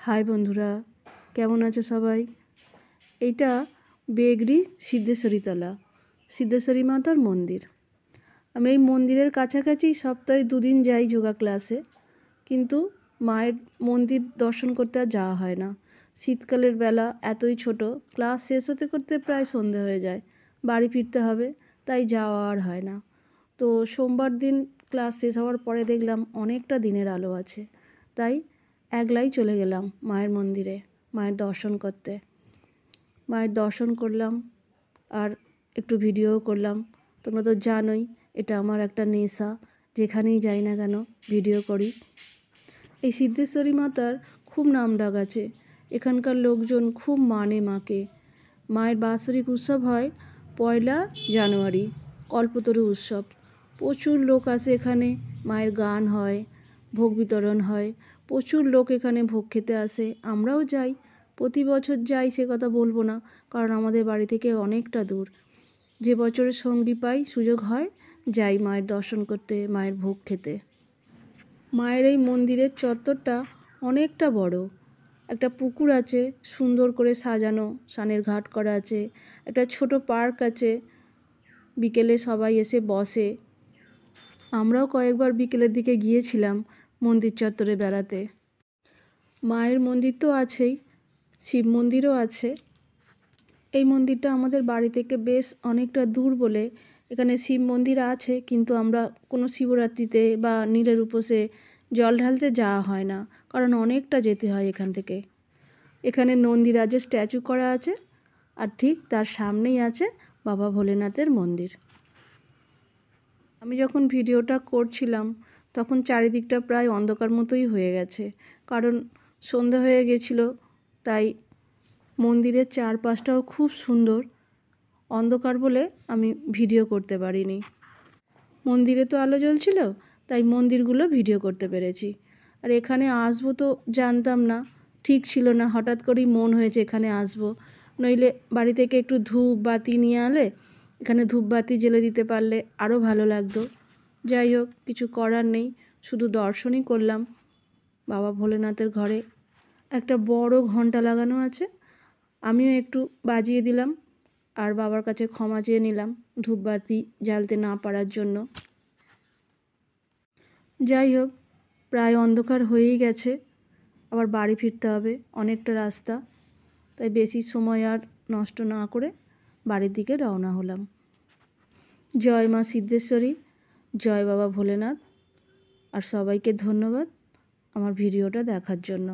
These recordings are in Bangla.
হাই বন্ধুরা, কেমন আছো সবাই? এইটা বেগরি সিদ্ধেশ্বরীতলা সিদ্ধেশ্বরী মাতার মন্দির। আমি এই মন্দিরের কাছাকাছি সপ্তাহে 2 দিন যাই যোগা ক্লাসে, কিন্তু মায়ের মন্দির দর্শন করতে আর যাওয়া হয় না। শীতকালের বেলা এতই ছোট, ক্লাস শেষ হতে করতে প্রায় সন্ধে হয়ে যায়, বাড়ি ফিরতে হবে, তাই যাওয়া আর হয় না। তো সোমবার দিন ক্লাস শেষ হওয়ার পরে দেখলাম অনেকটা দিনের আলো আছে, তাই একলাই চলে গেলাম মায়ের মন্দিরে মায়ের দর্শন করতে। মায়ের দর্শন করলাম আর একটু ভিডিও করলাম। তোমরা তো জানোই এটা আমার একটা নেশা, যেখানেই যাই না কেন ভিডিও করি। এই সিদ্ধেশ্বরী মাতার খুব নামডাক আছে, এখানকার লোকজন খুব মানে মাকে। মায়ের বাৎসরিক উৎসব হয় 1 জানুয়ারি, কল্পতরু উৎসব। প্রচুর লোক আসে এখানে, মায়ের গান হয়, ভোগ বিতরণ হয়, প্রচুর লোক এখানে ভোগ খেতে আসে। আমরাও যাই, প্রতি বছর যাই সে কথা বলবো না, কারণ আমাদের বাড়ি থেকে অনেকটা দূর। যে বছরে সঙ্গী পাই, সুযোগ হয়, যাই মায়ের দর্শন করতে, মায়ের ভোগ খেতে। মায়ের এই মন্দিরের চত্বরটা অনেকটা বড়। একটা পুকুর আছে সুন্দর করে সাজানো, স্নানের ঘাট করা আছে, একটা ছোট পার্ক আছে, বিকেলে সবাই এসে বসে। আমরাও কয়েকবার বিকেলের দিকে গিয়েছিলাম মন্দির চত্বরে বেড়াতে। মায়ের মন্দির তো আছেই, শিব মন্দিরও আছে। এই মন্দিরটা আমাদের বাড়ি থেকে বেশ অনেকটা দূর বলে এখানে শিব মন্দির আছে, কিন্তু আমরা কোনো শিবরাত্রিতে বা নীলের উপোসে জল ঢালতে যাওয়া হয় না, কারণ অনেকটা যেতে হয় এখান থেকে। এখানে নন্দীরাজের স্ট্যাচু করা আছে, আর ঠিক তার সামনেই আছে বাবা ভোলেনাথের মন্দির। আমি যখন ভিডিওটা করছিলাম তখন চারিদিকটা প্রায় অন্ধকার মতোই হয়ে গেছে, কারণ সন্ধে হয়ে গেছিলো, তাই মন্দিরের চারপাশটাও খুব সুন্দর। অন্ধকার বলে আমি ভিডিও করতে পারিনি। মন্দিরে তো আলো জ্বলছিল, তাই মন্দিরগুলো ভিডিও করতে পেরেছি। আর এখানে আসবো তো জানতাম না, ঠিক ছিল না, হঠাৎ করেই মন হয়েছে এখানে আসবো। নইলে বাড়ি থেকে একটু ধূপ বাতি নিয়ে আলে এখানে ধূপ বাতি জ্বেলে দিতে পারলে আরও ভালো লাগতো। যাই হোক, কিছু করার নেই, শুধু দর্শনই করলাম। বাবা ভোলেনাথের ঘরে একটা বড় ঘন্টা লাগানো আছে, আমিও একটু বাজিয়ে দিলাম আর বাবার কাছে ক্ষমা চেয়ে নিলাম ধূপবাতি জ্বালতে না পারার জন্য। যাই হোক, প্রায় অন্ধকার হয়েই গেছে, আবার বাড়ি ফিরতে হবে, অনেকটা রাস্তা, তাই বেশি সময় আর নষ্ট না করে বাড়ির দিকে রওনা হলাম। জয় মা সিদ্ধেশ্বরী, জয় বাবা ভোলেনাথ, আর সবাইকে ধন্যবাদ আমার ভিডিওটা দেখার জন্য।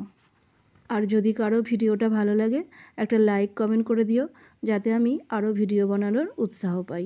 আর যদি কারো ভিডিওটা ভালো লাগে একটা লাইক কমেন্ট করে দিও, যাতে আমি আরও ভিডিও বানানোর উৎসাহ পাই।